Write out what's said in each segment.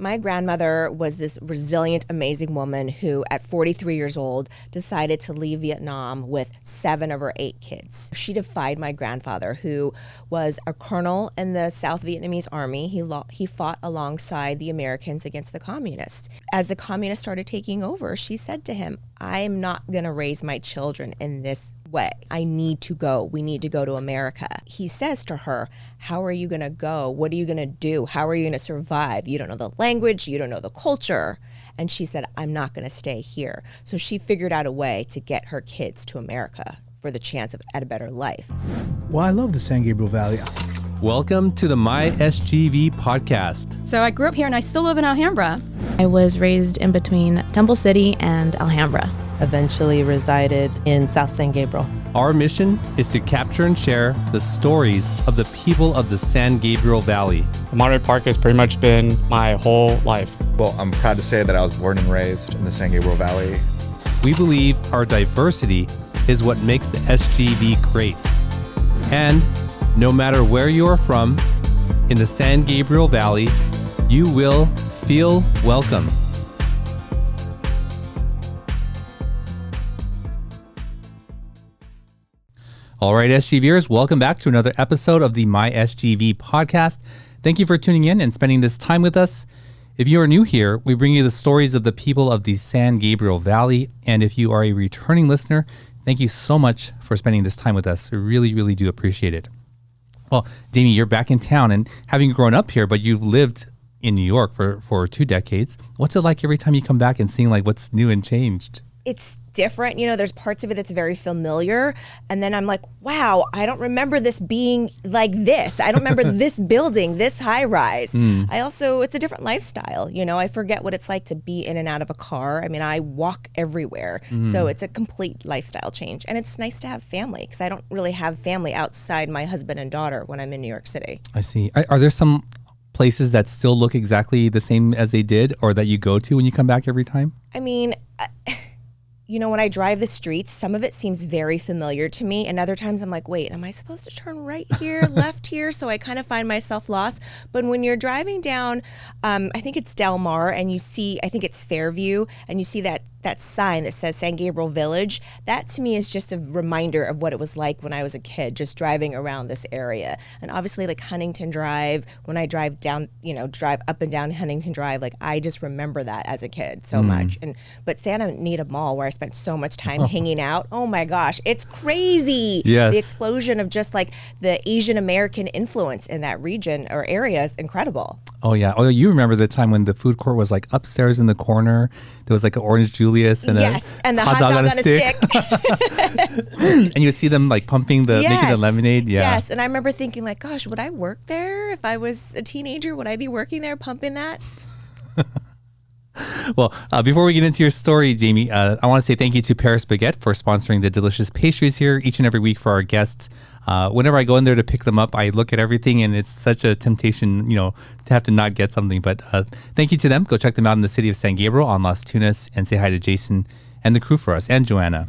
My grandmother was this resilient, amazing woman who, at 43 years old, decided to leave Vietnam with 7 of her 8 kids. She defied my grandfather, who was a colonel in the South Vietnamese army. He fought alongside the Americans against the communists. As the communists started taking over, she said to him, "I'm not going to raise my children in this way. I need to go. We need to go to America." He says to her, "How are you going to go? What are you going to do? How are you going to survive? You don't know the language. You don't know the culture." And she said, "I'm not going to stay here." So she figured out a way to get her kids to America for the chance at a better life. Well, I love the San Gabriel Valley. Welcome to the My SGV podcast. So I grew up here and I still live in Alhambra. I was raised in between Temple City and Alhambra. Eventually resided in South San Gabriel. Our mission is to capture and share the stories of the people of the San Gabriel Valley. Monterey Park has pretty much been my whole life. Well, I'm proud to say that I was born and raised in the San Gabriel Valley. We believe our diversity is what makes the SGV great. And no matter where you are from, in the San Gabriel Valley, you will feel welcome. All right, SGVers, welcome back to another episode of the My SGV podcast. Thank you for tuning in and spending this time with us. If you are new here, we bring you the stories of the people of the San Gabriel Valley. And if you are a returning listener, thank you so much for spending this time with us. We really, really do appreciate it. Well, Jamie, you're back in town, and having grown up here, but you've lived in New York for 2 decades. What's it like every time you come back and seeing like what's new and changed? It's different. You know, there's parts of it that's very familiar. And then I'm like, wow, I don't remember this being like this. I don't remember this building, this high rise. It's a different lifestyle. You know, I forget what it's like to be in and out of a car. I mean, I walk everywhere. So it's a complete lifestyle change. And it's nice to have family because I don't really have family outside my husband and daughter when I'm in New York City. I see. Are there some places that still look exactly the same as they did or that you go to when you come back every time? I mean, you know, when I drive the streets, some of it seems very familiar to me. And other times I'm like, wait, am I supposed to turn right here, left here? So I kind of find myself lost. But when you're driving down, I think it's Del Mar, and you see, I think it's Fairview, and you see that sign that says San Gabriel Village, that to me is just a reminder of what it was like when I was a kid, just driving around this area. And obviously like Huntington Drive, when I drive down, drive up and down Huntington Drive, like I just remember that as a kid so much. But Santa Anita Mall, where I spent so much time hanging out, oh my gosh, it's crazy. Yes. The explosion of just like the Asian American influence in that region or area is incredible. Oh yeah. Oh, you remember the time when the food court was like upstairs in the corner. There was like an orange Julius and and the hot dog on a stick. And you would see them like pumping making the lemonade. Yeah. Yes. And I remember thinking like, gosh, would I work there? If I was a teenager, would I be working there pumping that? Well, before we get into your story, Jamie, I want to say thank you to Paris Baguette for sponsoring the delicious pastries here each and every week for our guests. Whenever I go in there to pick them up, I look at everything, and it's such a temptation, to have to not get something. But thank you to them. Go check them out in the city of San Gabriel on Las Tunas, and say hi to Jason and the crew for us, and Joanna.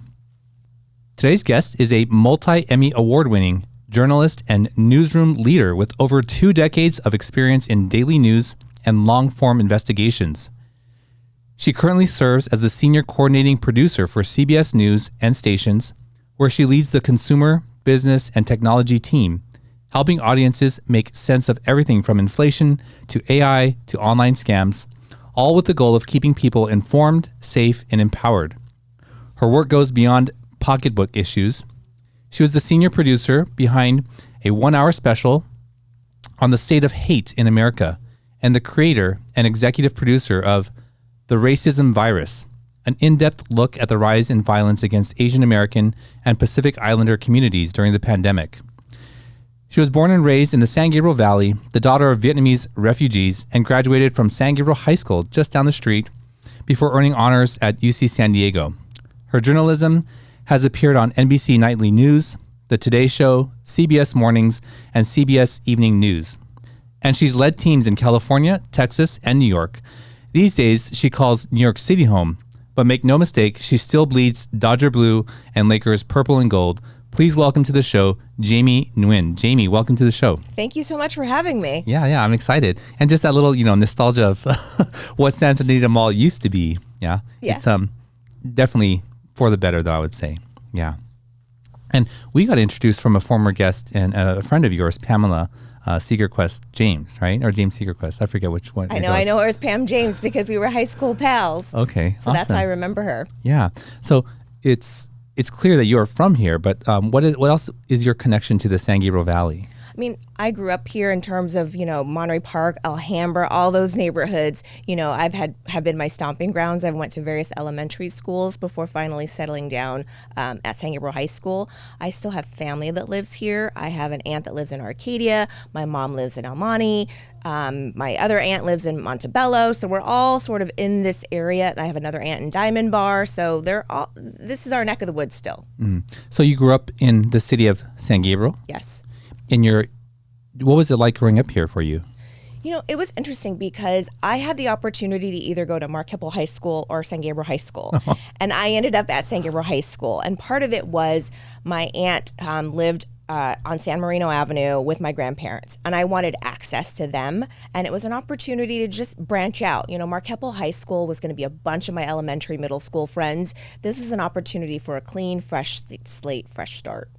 Today's guest is a multi-Emmy award-winning journalist and newsroom leader with over 2 decades of experience in daily news and long-form investigations. She currently serves as the senior coordinating producer for CBS News and Stations, where she leads the consumer, business, and technology team, helping audiences make sense of everything from inflation to AI to online scams, all with the goal of keeping people informed, safe, and empowered. Her work goes beyond pocketbook issues. She was the senior producer behind a 1-hour special on the state of hate in America, and the creator and executive producer of The Racism Virus, an in-depth look at the rise in violence against Asian American and Pacific Islander communities during the pandemic. She was born and raised in the San Gabriel Valley, the daughter of Vietnamese refugees, and graduated from San Gabriel High School just down the street before earning honors at UC San Diego. Her journalism has appeared on NBC Nightly News, The Today Show, CBS Mornings, and CBS Evening News. And she's led teams in California, Texas, and New York. These days, she calls New York City home, but make no mistake, she still bleeds Dodger blue and Lakers purple and gold, Please welcome to the show, Jamie Nguyen. Jamie, welcome to the show. Thank you so much for having me. Yeah, I'm excited. And just that little, nostalgia of what Santa Anita Mall used to be. Yeah. It's definitely for the better, though, I would say. Yeah. And we got introduced from a former guest and a friend of yours, Pamela Seegerquest James, right? Or James Seegerquest. I forget which one. I know her as Pam James because we were high school pals. Okay. So that's how I remember her. Yeah. So it's clear that you're from here, but what else is your connection to the San Gabriel Valley? I mean, I grew up here in terms of, Monterey Park, Alhambra, all those neighborhoods. Have been my stomping grounds. I went to various elementary schools before finally settling down at San Gabriel High School. I still have family that lives here. I have an aunt that lives in Arcadia. My mom lives in El Monte. My other aunt lives in Montebello. So we're all sort of in this area. And I have another aunt in Diamond Bar. So this is our neck of the woods still. So you grew up in the city of San Gabriel? Yes. What was it like growing up here for you? It was interesting because I had the opportunity to either go to Mark Hippel High School or San Gabriel High School. And I ended up at San Gabriel High School. And part of it was my aunt lived on San Marino Avenue with my grandparents. And I wanted access to them. And it was an opportunity to just branch out. Mark Hippel High School was going to be a bunch of my elementary, middle school friends. This was an opportunity for a clean, fresh slate, fresh start.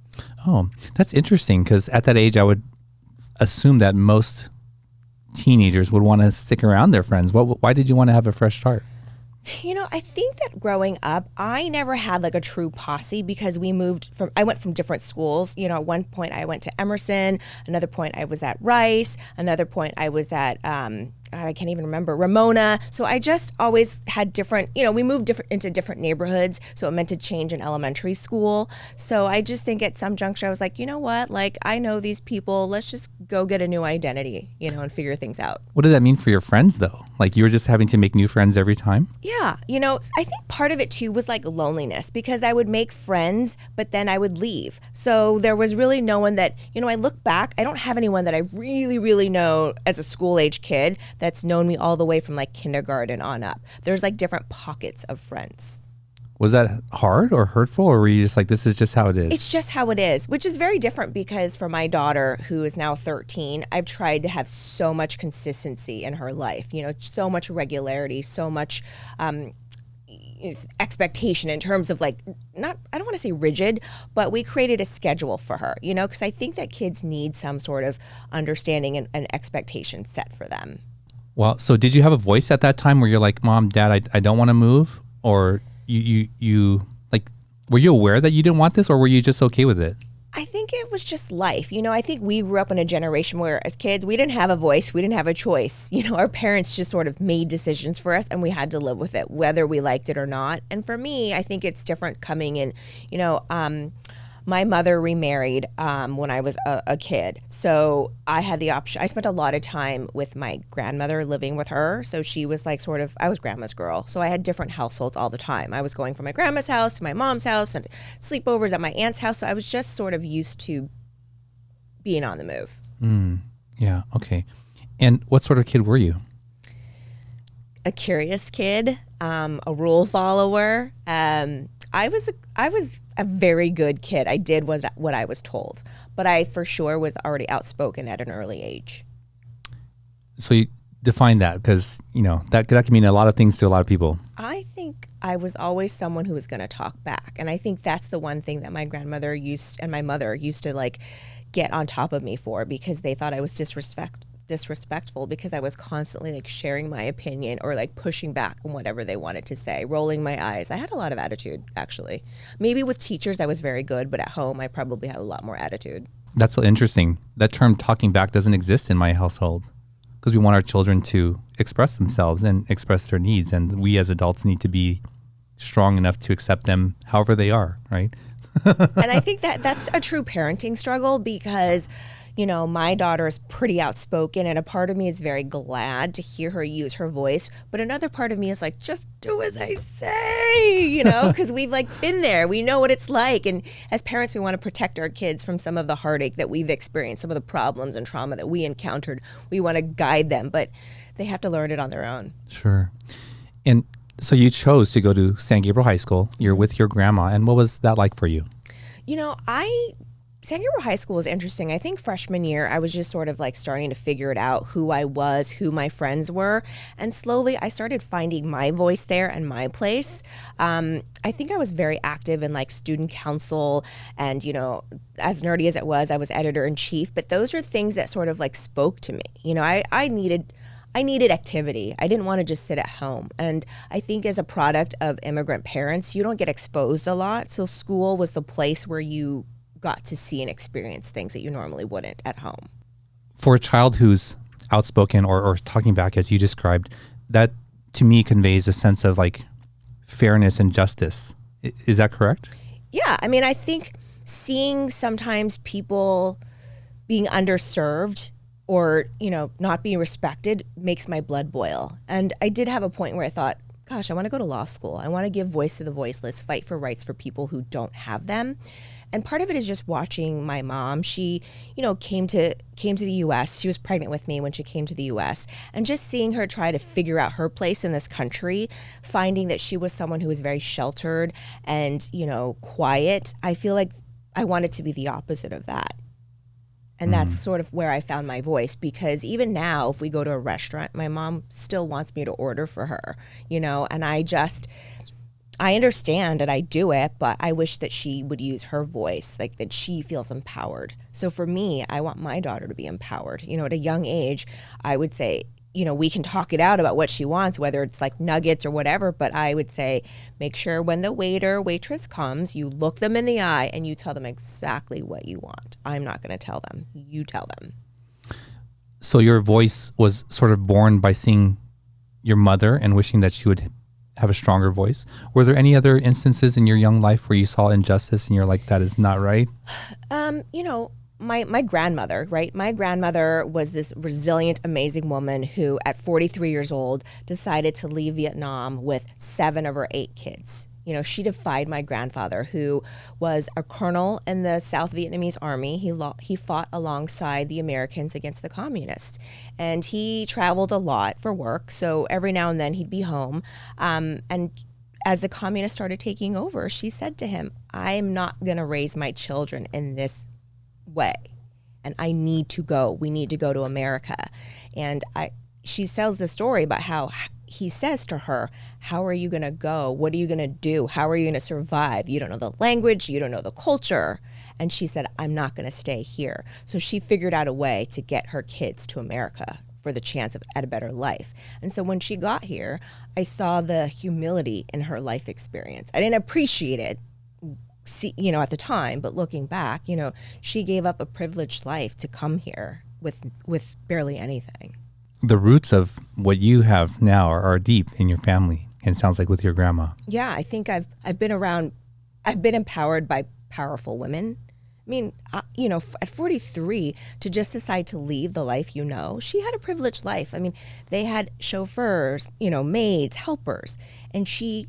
Oh, that's interesting because at that age, I would assume that most teenagers would want to stick around their friends. Why did you want to have a fresh start? I think that growing up, I never had like a true posse because I went from different schools. At one point I went to Emerson, another point I was at Rice, another point I was at, I can't even remember, Ramona. So I just always had different, we moved into different neighborhoods. So it meant to change in elementary school. So I just think at some juncture I was like, you know what, like I know these people, let's just go get a new identity, and figure things out. What did that mean for your friends though? Like you were just having to make new friends every time? Yeah. I think part of it too was like loneliness because I would make friends, but then I would leave. So there was really no one that, I look back, I don't have anyone that I really, really know as a school age kid that's known me all the way from like kindergarten on up. There's like different pockets of friends. Was that hard or hurtful, or were you just like, this is just how it is? It's just how it is, which is very different because for my daughter, who is now 13, I've tried to have so much consistency in her life, so much regularity, so much expectation in terms of like, I don't want to say rigid, but we created a schedule for her, because I think that kids need some sort of understanding and expectation set for them. Well, so did you have a voice at that time where you're like, Mom, Dad, I don't want to move? Or you like, were you aware that you didn't want this, or were you just okay with it? I think it was just life. I think we grew up in a generation where as kids, we didn't have a voice. We didn't have a choice. Our parents just sort of made decisions for us and we had to live with it, whether we liked it or not. And for me, I think it's different coming in, my mother remarried when I was a kid. So I had the option. I spent a lot of time with my grandmother living with her. So she was like I was grandma's girl. So I had different households all the time. I was going from my grandma's house to my mom's house and sleepovers at my aunt's house. So I was just sort of used to being on the move. Yeah. Okay. And what sort of kid were you? A curious kid, a rule follower. I was a very good kid. I did what I was told, but I for sure was already outspoken at an early age. So you define that because, that can mean a lot of things to a lot of people. I think I was always someone who was going to talk back. And I think that's the one thing that my grandmother and my mother used to like get on top of me for because they thought I was disrespectful because I was constantly like sharing my opinion or like pushing back on whatever they wanted to say, rolling my eyes. I had a lot of attitude, actually. Maybe with teachers I was very good, but at home I probably had a lot more attitude. That's so interesting. That term talking back doesn't exist in my household because we want our children to express themselves and express their needs, and we as adults need to be strong enough to accept them however they are, right? And I think that's a true parenting struggle because my daughter is pretty outspoken and a part of me is very glad to hear her use her voice. But another part of me is like, just do as I say, because we've like been there. We know what it's like. And as parents, we want to protect our kids from some of the heartache that we've experienced, some of the problems and trauma that we encountered. We want to guide them, but they have to learn it on their own. Sure. And so you chose to go to San Gabriel High School. You're with your grandma. And what was that like for you? San Gabriel High School was interesting. I think freshman year, I was just sort of like starting to figure it out, who I was, who my friends were. And slowly I started finding my voice there and my place. I think I was very active in like student council and, as nerdy as it was, I was editor in chief. But those are things that sort of like spoke to me. I needed activity. I didn't want to just sit at home. And I think as a product of immigrant parents, you don't get exposed a lot. So school was the place where you got to see and experience things that you normally wouldn't at home. For a child who's outspoken or talking back as you described, that to me conveys a sense of like fairness and justice. Is that correct? Yeah. I mean, I think seeing sometimes people being underserved or, not being respected makes my blood boil. And I did have a point where I thought, gosh, I want to go to law school. I want to give voice to the voiceless, fight for rights for people who don't have them. And part of it is just watching my mom. She, came to the U.S. She was pregnant with me when she came to the U.S. And just seeing her try to figure out her place in this country, finding that she was someone who was very sheltered and, quiet, I feel like I wanted to be the opposite of that. And that's sort of where I found my voice, because even now, if we go to a restaurant, my mom still wants me to order for her, and I understand and I do it, but I wish that she would use her voice, like that she feels empowered. So for me, I want my daughter to be empowered. At a young age, I would say, we can talk it out about what she wants, whether it's like nuggets or whatever, but I would say make sure when the waitress comes, you look them in the eye and you tell them exactly what you want. I'm not going to tell them. You tell them. So your voice was sort of born by seeing your mother and wishing that she would have a stronger voice. Were there any other instances in your young life where you saw injustice and you're like, that is not right? My grandmother, right? My grandmother was this resilient, amazing woman who at 43 years old decided to leave Vietnam with 7 of her 8 kids. She defied my grandfather, who was a colonel in the South Vietnamese army. He fought alongside the Americans against the communists. And he traveled a lot for work, so every now and then he'd be home. And as the communists started taking over, she said to him, I'm not going to raise my children in this way, and I need to go. We need to go to America. And she tells the story about how he says to her, how are you going to go? What are you going to do? How are you going to survive? You don't know the language. You don't know the culture. And she said, I'm not going to stay here. So she figured out a way to get her kids to America for the chance at a better life. And so when she got here, I saw the humility in her life experience. I didn't appreciate it, at the time, but looking back, she gave up a privileged life to come here with barely anything. The roots of what you have now are deep in your family, and it sounds like with your grandma. Yeah, I think I've been empowered by powerful women. I mean, at 43, to just decide to leave the life she had a privileged life. I mean, they had chauffeurs, maids, helpers, and she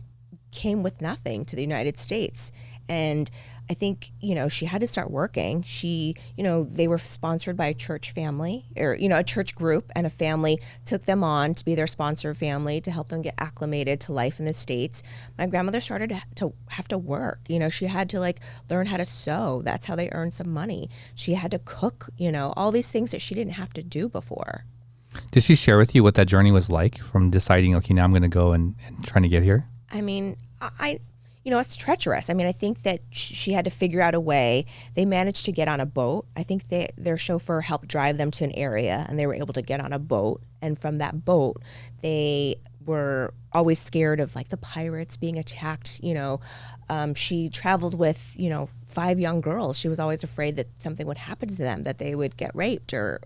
came with nothing to the United States. And I think, she had to start working. They were sponsored by a church family or, a church group, and a family took them on to be their sponsor family to help them get acclimated to life in the States. My grandmother started to have to work. She had to learn how to sew. That's how they earned some money. She had to cook, all these things that she didn't have to do before. Did she share with you what that journey was like from deciding, okay, now I'm going to go and trying to get here? I mean, it's treacherous. I mean, I think that she had to figure out a way. They managed to get on a boat. I think their chauffeur helped drive them to an area, and they were able to get on a boat. And from that boat, they were always scared of the pirates being attacked. She traveled with 5 young girls. She was always afraid that something would happen to them, that they would get raped or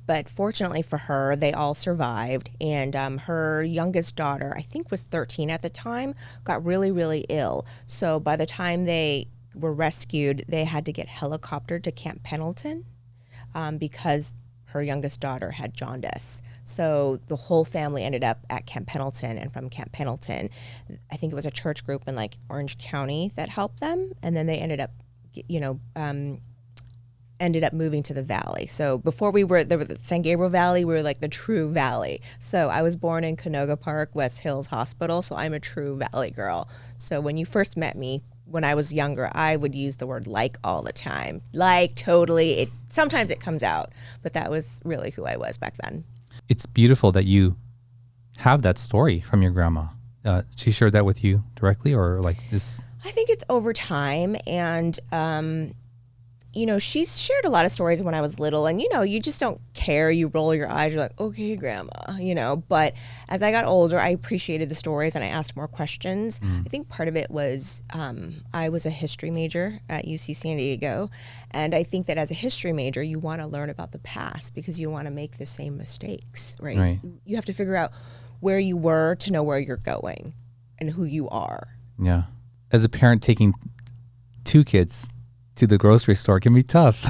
but fortunately for her, they all survived. And her youngest daughter, I think was 13 at the time, got really, really ill. So by the time they were rescued, they had to get helicoptered to Camp Pendleton because her youngest daughter had jaundice. So the whole family ended up at Camp Pendleton, and from Camp Pendleton, I think it was a church group in Orange County that helped them, and then they ended up, moving to the valley. So before we were the San Gabriel Valley, we were the true valley. So I was born in Canoga Park, West Hills Hospital, so I'm a true valley girl. So when you first met me, when I was younger, I would use the word like all the time. Like, totally. Sometimes it comes out, but that was really who I was back then. It's beautiful that you have that story from your grandma. She shared that with you directly, or like this? I think it's over time, and she's shared a lot of stories when I was little, and you just don't care. You roll your eyes. You're like, okay, grandma, But as I got older, I appreciated the stories and I asked more questions. I think part of it was I was a history major at UC San Diego, and I think that as a history major, you want to learn about the past because you want to make the same mistakes, right? You have to figure out where you were to know where you're going and who you are. Yeah. As a parent, taking 2 kids to the grocery store can be tough.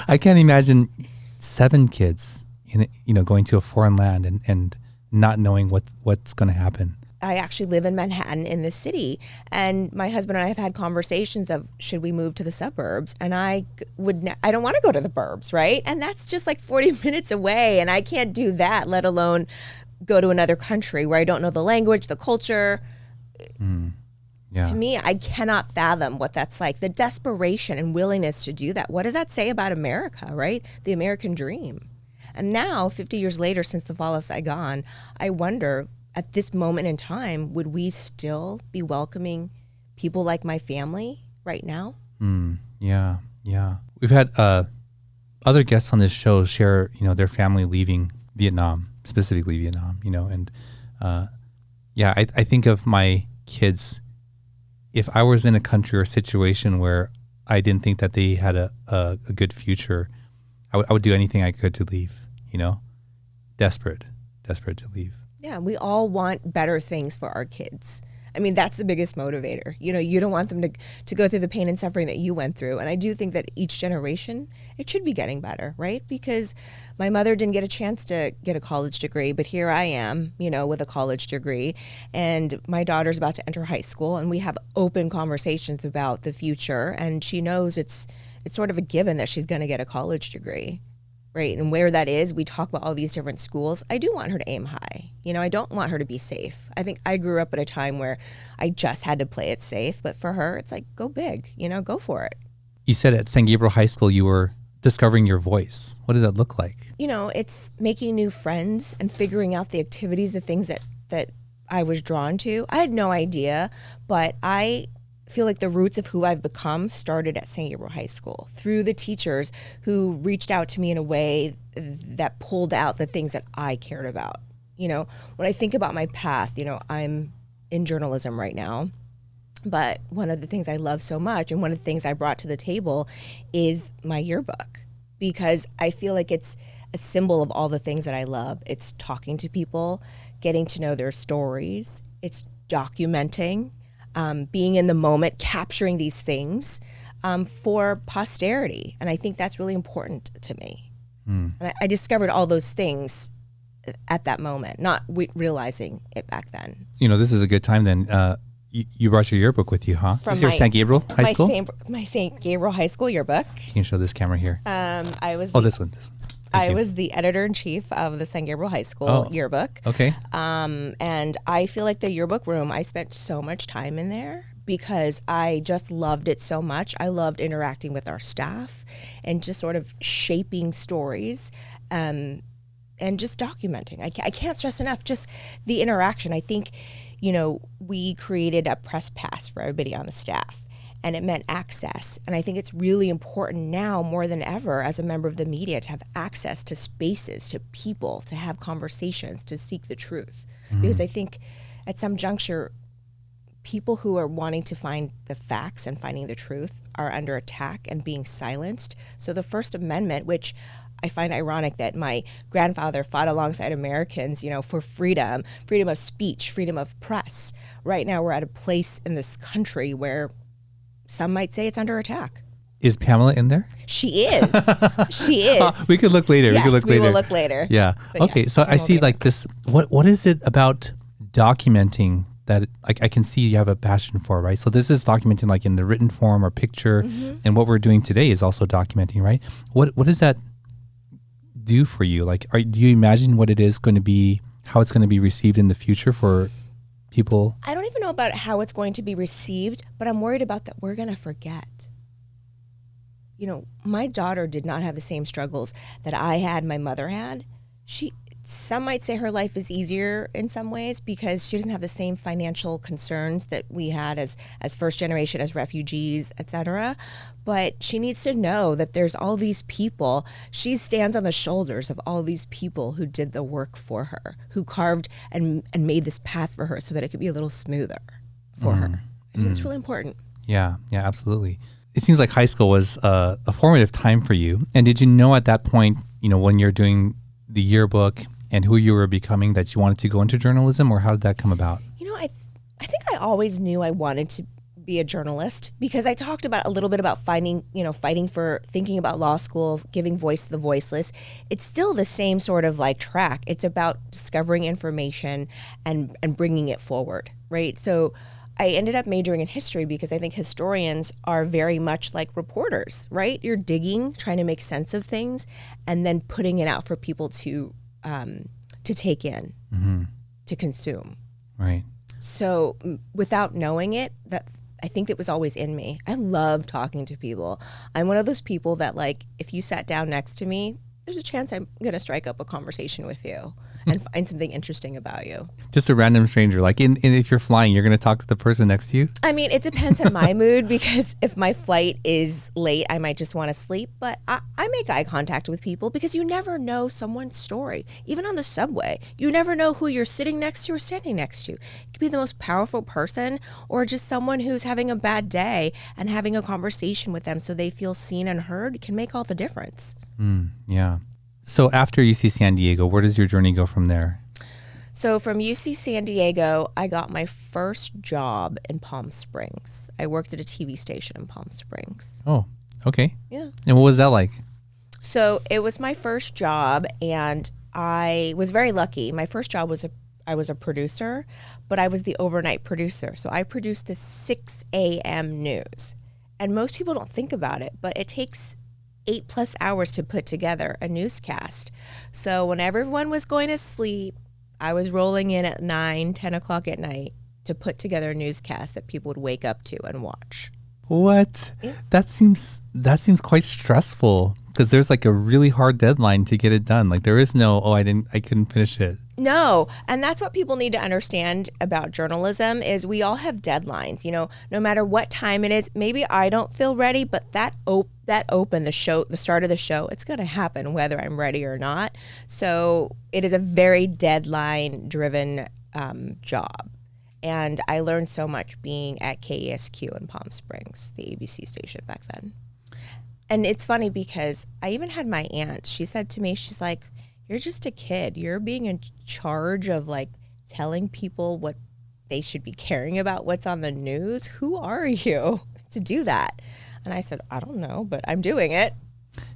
I can't imagine 7 kids going to a foreign land and not knowing what's going to happen. I actually live in Manhattan in the city, and my husband and I have had conversations of should we move to the suburbs, and I don't want to go to the burbs, right? And that's just like 40 minutes away, and I can't do that, let alone go to another country where I don't know the language, the culture. Yeah. To me, I cannot fathom what that's like. The desperation and willingness to do that. What does that say about America, right? The American dream. And now, 50 years later, since the fall of Saigon, I wonder, at this moment in time, would we still be welcoming people like my family right now? Yeah. We've had other guests on this show share, their family leaving Vietnam, specifically Vietnam, and I think of my kids. If I was in a country or situation where I didn't think that they had a good future, I would do anything I could to leave, desperate to leave. Yeah, we all want better things for our kids. I mean, that's the biggest motivator. You don't want them to go through the pain and suffering that you went through. And I do think that each generation, it should be getting better, right? Because my mother didn't get a chance to get a college degree, but here I am, with a college degree. And my daughter's about to enter high school, and we have open conversations about the future. And she knows it's sort of a given that she's going to get a college degree. Right, and where that is, we talk about all these different schools. I do want her to aim high. I don't want her to be safe. I think I grew up at a time where I just had to play it safe. But for her, it's like, go big, go for it. You said at San Gabriel High School you were discovering your voice. What did that look like? It's making new friends and figuring out the activities, the things that I was drawn to. I had no idea, but I feel like the roots of who I've become started at San Gabriel High School through the teachers who reached out to me in a way that pulled out the things that I cared about. When I think about my path, I'm in journalism right now, but one of the things I love so much and one of the things I brought to the table is my yearbook, because I feel like it's a symbol of all the things that I love. It's talking to people, getting to know their stories, it's documenting, being in the moment, capturing these things for posterity. And I think that's really important to me. And I discovered all those things at that moment, not realizing it back then. This is a good time then. You brought your yearbook with you, huh? From Is your San Gabriel High School? My St. Gabriel High School yearbook. You can show this camera here. This one. I was the editor-in-chief of the San Gabriel High School yearbook. Okay. And I feel like the yearbook room, I spent so much time in there because I just loved it so much. I loved interacting with our staff and just sort of shaping stories and just documenting. I can't stress enough just the interaction. I think, we created a press pass for everybody on the staff. And it meant access. And I think it's really important now more than ever as a member of the media to have access to spaces, to people, to have conversations, to seek the truth. Because I think at some juncture, people who are wanting to find the facts and finding the truth are under attack and being silenced. So the First Amendment, which I find ironic that my grandfather fought alongside Americans, for freedom of speech, freedom of press. Right now we're at a place in this country where some might say it's under attack. Is Pamela in there? She is. She is. We could look later. Yes, we could look later. We will look later. Yeah. But okay. yes, So I see Pamela like this. What is it about documenting that I can see you have a passion for, right? So this is documenting like in the written form or picture, and what we're doing today is also documenting, right? What does that do for you? Like, do you imagine what it is going to be, how it's going to be received in the future for people? I don't even know about how it's going to be received, but I'm worried about that we're going to forget. You know, my daughter did not have the same struggles that I had, my mother had. Some might say her life is easier in some ways because she doesn't have the same financial concerns that we had as first generation, as refugees, etc. But she needs to know that there's all these people. She stands on the shoulders of all these people who did the work for her, who carved and made this path for her so that it could be a little smoother for her. I think it's really important. Yeah, absolutely. It seems like high school was a formative time for you. And did you know at that point, you know, when you're doing the yearbook and who you were becoming, that you wanted to go into journalism, or how did that come about? You know, I think I always knew I wanted to be a journalist because I talked about a little bit about fighting for thinking about law school, giving voice to the voiceless. It's still the same sort of like track. It's about discovering information and bringing it forward, right? So I ended up majoring in history because I think historians are very much like reporters, right? You're digging, trying to make sense of things, and then putting it out for people to take in, to consume. Right. So without knowing it, that I think it was always in me. I love talking to people. I'm one of those people that, like, if you sat down next to me, there's a chance I'm going to strike up a conversation with you and find something interesting about you. Just a random stranger. Like, if you're flying, you're going to talk to the person next to you? I mean, it depends on my mood because if my flight is late, I might just want to sleep. But I make eye contact with people because you never know someone's story. Even on the subway, you never know who you're sitting next to or standing next to. It could be the most powerful person or just someone who's having a bad day, and having a conversation with them so they feel seen and heard can make all the difference. Yeah. So after UC San Diego, where does your journey go from there? So from UC San Diego, I got my first job in Palm Springs. I worked at a TV station in Palm Springs. Oh, okay. Yeah. And what was that like? So it was my first job, and I was very lucky. My first job was I was a producer, but I was the overnight producer. So I produced the 6 a.m. news. And most people don't think about it, but it takes 8+ hours to put together a newscast. So when everyone was going to sleep, I was rolling in at 9, 10 o'clock at night to put together a newscast that people would wake up to and watch. What? Yeah. That seems quite stressful because there's like a really hard deadline to get it done. Like there is no, I couldn't finish it. No, and that's what people need to understand about journalism is we all have deadlines. You know, no matter what time it is, maybe I don't feel ready, but the start of the show, it's going to happen whether I'm ready or not. So it is a very deadline-driven job. And I learned so much being at KESQ in Palm Springs, the ABC station back then. And it's funny because I even had my aunt, she said to me, she's like, "You're just a kid. You're being in charge of like telling people what they should be caring about, what's on the news. Who are you to do that?" And I said, "I don't know, but I'm doing it."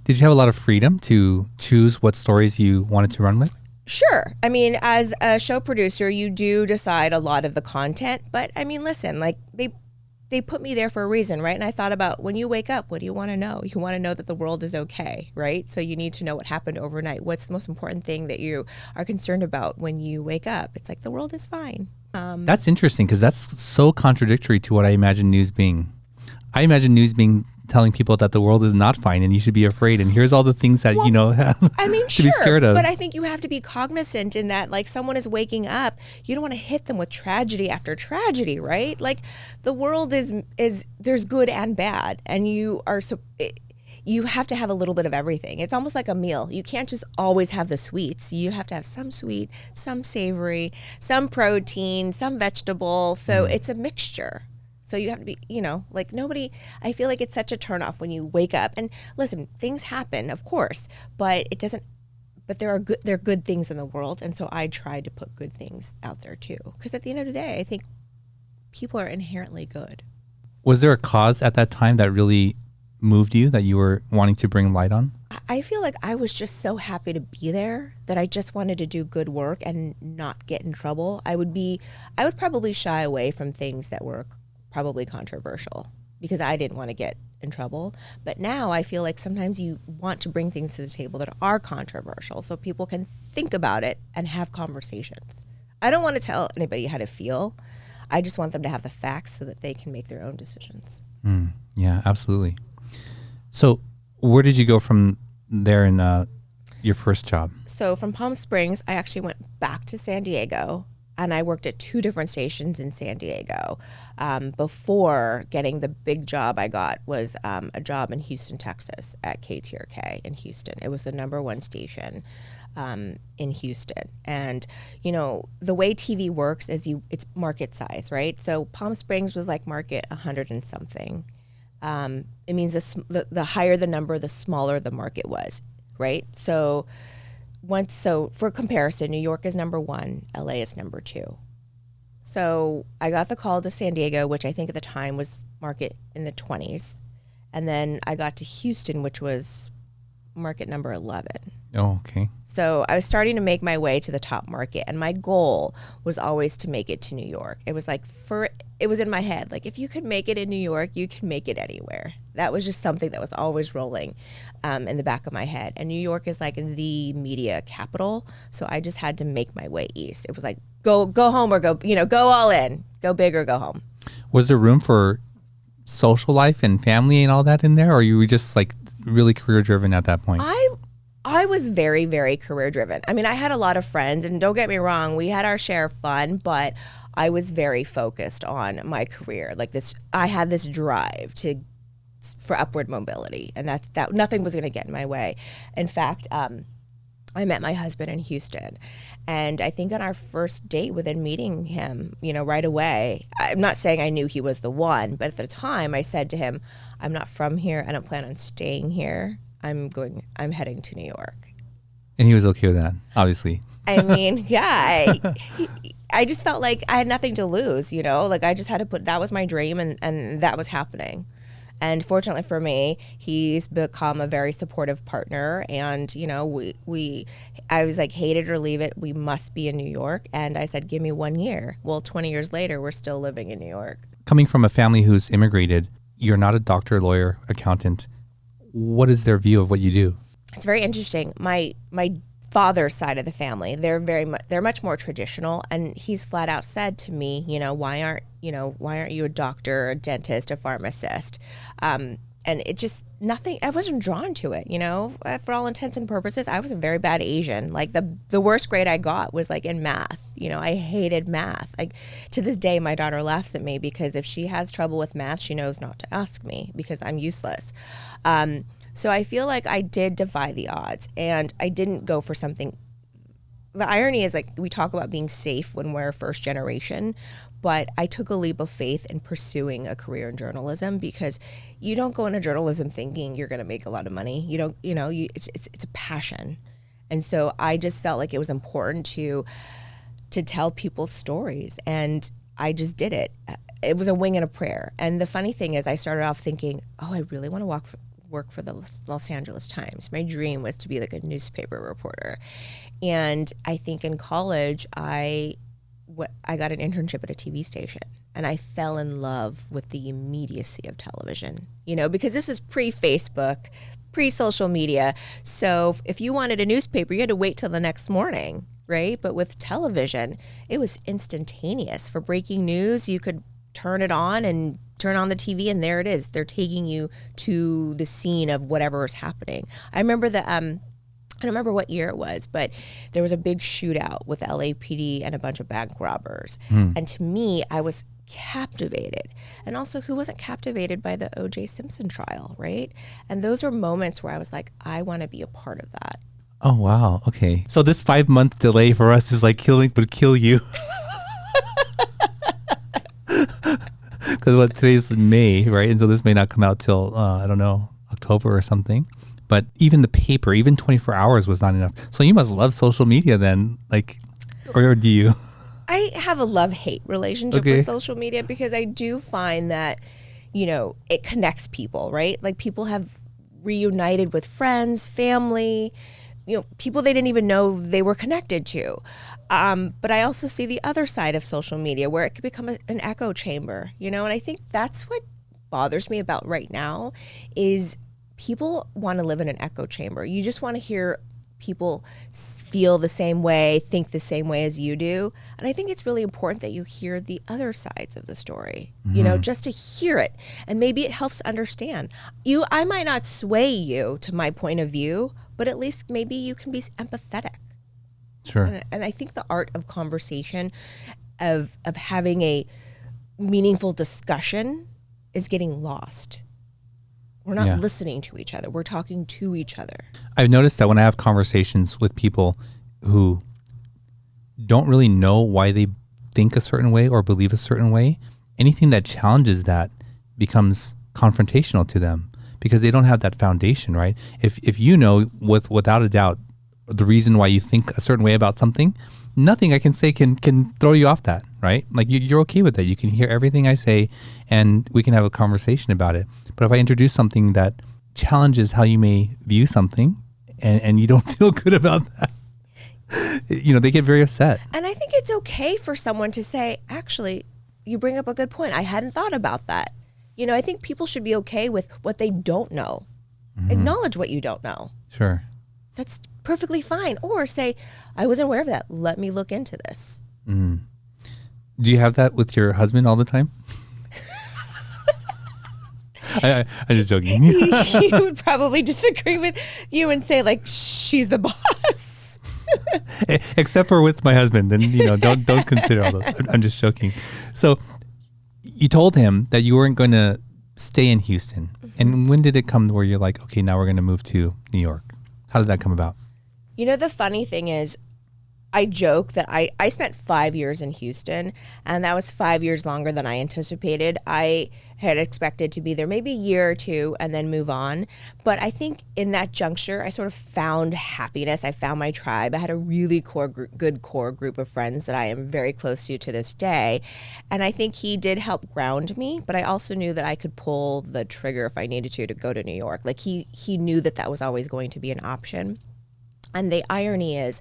Did you have a lot of freedom to choose what stories you wanted to run with? Sure. I mean, as a show producer, you do decide a lot of the content. But I mean, listen, like they put me there for a reason, right? And I thought about when you wake up, what do you want to know? You want to know that the world is okay, right? So you need to know what happened overnight. What's the most important thing that you are concerned about when you wake up? It's like the world is fine. That's interesting because that's so contradictory to what I imagine news being. I imagine news being telling people that the world is not fine and you should be afraid. And here's all the things that, I mean, to be scared of. But I think you have to be cognizant in that, like, someone is waking up, you don't want to hit them with tragedy after tragedy, right? Like, the world is there's good and bad, and you have to have a little bit of everything. It's almost like a meal. You can't just always have the sweets. You have to have some sweet, some savory, some protein, some vegetable. So it's a mixture. So you have to be, I feel like it's such a turnoff when you wake up. And listen, things happen, of course, but there are good things in the world. And so I tried to put good things out there too. Because at the end of the day, I think people are inherently good. Was there a cause at that time that really moved you, that you were wanting to bring light on? I feel like I was just so happy to be there that I just wanted to do good work and not get in trouble. I would probably shy away from things that were probably controversial because I didn't want to get in trouble. But now I feel like sometimes you want to bring things to the table that are controversial so people can think about it and have conversations I don't want to tell anybody how to feel. I just want them to have the facts so that they can make their own decisions. Yeah, absolutely. So where did you go from there in your first job? So from Palm Springs, I actually went back to San Diego, and I worked at 2 different stations in San Diego. Before getting the big job I got was a job in Houston, Texas at KTRK in Houston. It was the #1 station in Houston. And, you know, the way TV works is it's market size, right? So Palm Springs was like market 100 and something. It means the higher the number, the smaller the market was, right? So for comparison, New York is #1, LA is #2. So I got the call to San Diego, which I think at the time was market in the 20s. And then I got to Houston, which was market number 11. Oh, okay. So I was starting to make my way to the top market, and my goal was always to make it to New York. It was like it was in my head, like if you could make it in New York, you can make it anywhere. That was just something that was always rolling in the back of my head. And New York is like the media capital, so I just had to make my way east. It was like go home or go all in, go big or go home. Was there room for social life and family and all that in there, or you were just like really career driven at that point? I was very, very career driven. I mean, I had a lot of friends, and don't get me wrong, we had our share of fun, but I was very focused on my career. Like this, I had this drive for upward mobility, and that nothing was going to get in my way. In fact, I met my husband in Houston, and I think on our first date, within meeting him, right away, I'm not saying I knew he was the one, but at the time I said to him, I'm not from here. I don't plan on staying here. I'm heading to New York. And he was okay with that, obviously. I mean, yeah, I just felt like I had nothing to lose, like I just had to that was my dream, and that was happening. And fortunately for me, he's become a very supportive partner. And, I was like, hate it or leave it. We must be in New York. And I said, give me 1 year. Well, 20 years later, we're still living in New York. Coming from a family who's immigrated, you're not a doctor, lawyer, accountant. What is their view of what you do? It's very interesting. My father's side of the family, they're much more traditional. And he's flat out said to me, why aren't you a doctor, a dentist, a pharmacist? And it just nothing. I wasn't drawn to it. For all intents and purposes, I was a very bad Asian. Like the worst grade I got was like in math. I hated math. Like to this day, my daughter laughs at me because if she has trouble with math, she knows not to ask me because I'm useless. So I feel like I did defy the odds, and I didn't go for something. The irony is, like, we talk about being safe when we're first generation, but I took a leap of faith in pursuing a career in journalism, because you don't go into journalism thinking you're going to make a lot of money. You don't, it's a passion. And so I just felt like it was important to tell people's stories, and I just did it. It was a wing and a prayer. And the funny thing is, I started off thinking, I really want to work for the Los Angeles Times. My dream was to be like a newspaper reporter. And I think in college, I got an internship at a TV station, and I fell in love with the immediacy of television, because this is pre-Facebook, pre-social media. So if you wanted a newspaper, you had to wait till the next morning, right? But with television, it was instantaneous. For breaking news, you could turn it on and turn on the TV, and there it is. They're taking you to the scene of whatever is happening. I remember I don't remember what year it was, but there was a big shootout with LAPD and a bunch of bank robbers. And to me, I was captivated. And also, who wasn't captivated by the O.J. Simpson trial, right? And those were moments where I was like, I want to be a part of that. Oh, wow. Okay. So this 5-month delay for us is like would kill you. Because today's May, right? And so this may not come out till, I don't know, October or something. But even the paper, even 24 hours was not enough. So you must love social media then, or do you? I have a love-hate relationship with social media, because I do find that, it connects people, right? Like, people have reunited with friends, family, people they didn't even know they were connected to. But I also see the other side of social media, where it could become an echo chamber, and I think that's what bothers me about right now is people want to live in an echo chamber. You just want to hear people feel the same way, think the same way as you do. And I think it's really important that you hear the other sides of the story, just to hear it. And maybe it helps understand. I might not sway you to my point of view, but at least maybe you can be empathetic. Sure. And I think the art of conversation, of having a meaningful discussion is getting lost. We're not listening to each other. We're talking to each other. I've noticed that when I have conversations with people who don't really know why they think a certain way or believe a certain way, anything that challenges that becomes confrontational to them because they don't have that foundation, right? If you know without a doubt the reason why you think a certain way about something, nothing I can say can throw you off that, right? Like you're okay with that. You can hear everything I say and we can have a conversation about it. But if I introduce something that challenges how you may view something and you don't feel good about that, they get very upset. And I think it's okay for someone to say, actually, you bring up a good point. I hadn't thought about that. I think people should be okay with what they don't know. Mm-hmm. Acknowledge what you don't know. Sure. That's perfectly fine. Or say, I wasn't aware of that. Let me look into this. Mm. Do you have that with your husband all the time? I'm just joking. He would probably disagree with you and say, like, she's the boss. Except for with my husband, then don't consider all those. I'm just joking. So you told him that you weren't going to stay in Houston. Mm-hmm. And when did it come where you're like, okay, now we're going to move to New York? How did that come about? The funny thing is, I joke that I spent 5 years in Houston, and that was 5 years longer than I anticipated. I had expected to be there maybe a year or two and then move on. But I think in that juncture, I sort of found happiness. I found my tribe. I had a really good core group of friends that I am very close to this day. And I think he did help ground me, but I also knew that I could pull the trigger if I needed to go to New York. Like he knew that was always going to be an option. And the irony is,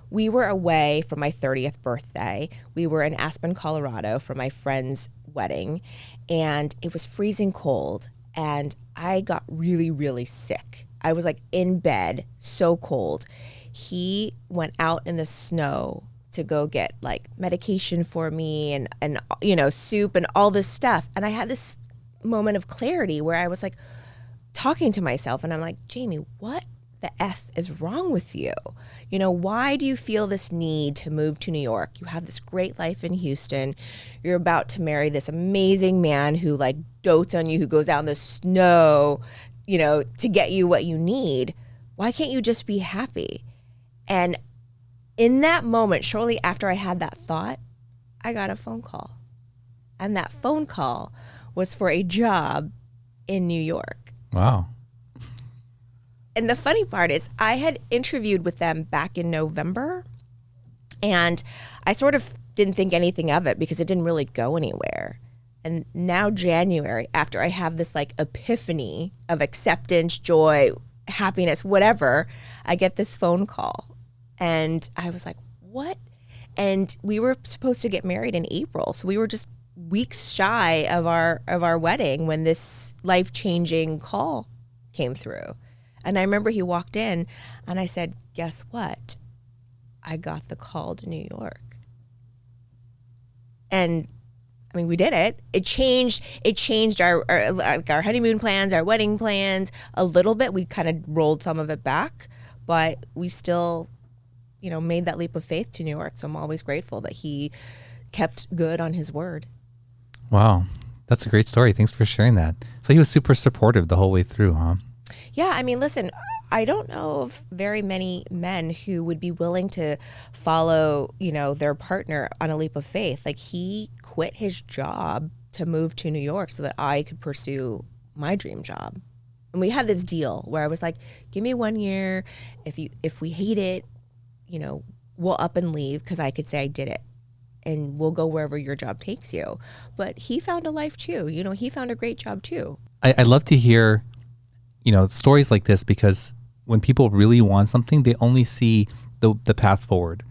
we were away for my 30th birthday. We were in Aspen, Colorado for my friend's wedding, and it was freezing cold, and I got really, really sick. I was like in bed, so cold. He went out in the snow to go get like medication for me and soup and all this stuff. And I had this moment of clarity where I was like talking to myself, and I'm like, Jamie, what the F is wrong with you? Why do you feel this need to move to New York? You have this great life in Houston. You're about to marry this amazing man who like dotes on you, who goes out in the snow, to get you what you need. Why can't you just be happy? And in that moment, shortly after I had that thought, I got a phone call. And that phone call was for a job in New York. Wow. And the funny part is I had interviewed with them back in November, and I sort of didn't think anything of it because it didn't really go anywhere. And now January, after I have this like epiphany of acceptance, joy, happiness, whatever, I get this phone call. And I was like, what? And we were supposed to get married in April. So we were just weeks shy of our wedding when this life-changing call came through. And I remember he walked in and I said, guess what? I got the call to New York. And I mean, we did it. It changed our honeymoon plans, our wedding plans a little bit. We kind of rolled some of it back, but we still, made that leap of faith to New York. So I'm always grateful that he kept good on his word. Wow. That's a great story. Thanks for sharing that. So he was super supportive the whole way through, huh? Yeah, I mean, listen, I don't know of very many men who would be willing to follow, their partner on a leap of faith. Like he quit his job to move to New York so that I could pursue my dream job. And we had this deal where I was like, give me 1 year. If we hate it, we'll up and leave because I could say I did it. And we'll go wherever your job takes you. But he found a life too. He found a great job too. I love to hear stories like this because when people really want something, they only see the path forward,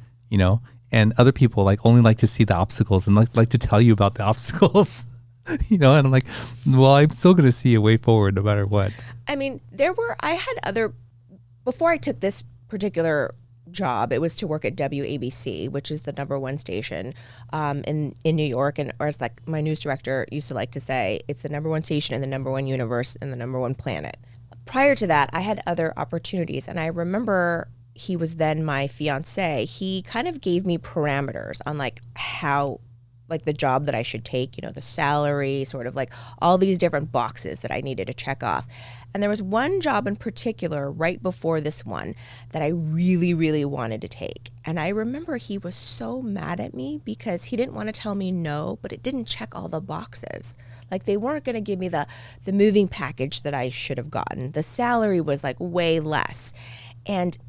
and other people only like to see the obstacles and like to tell you about the obstacles, and I'm like, well, I'm still going to see a way forward no matter what. I mean, before I took this particular job, it was to work at WABC, which is the #1 station in New York. And or as like my news director used to like to say, it's the #1 station in the #1 universe and the #1 planet. Prior to that, I had other opportunities. And I remember he was then my fiance. He kind of gave me parameters on like how, like the job that I should take, you know, the salary, sort of like all these different boxes that I needed to check off. And there was one job in particular right before this one that I really, really wanted to take. And I remember he was so mad at me because he didn't want to tell me no, but it didn't check all the boxes. Like they weren't going to give me the moving package that I should have gotten. The salary was like way less.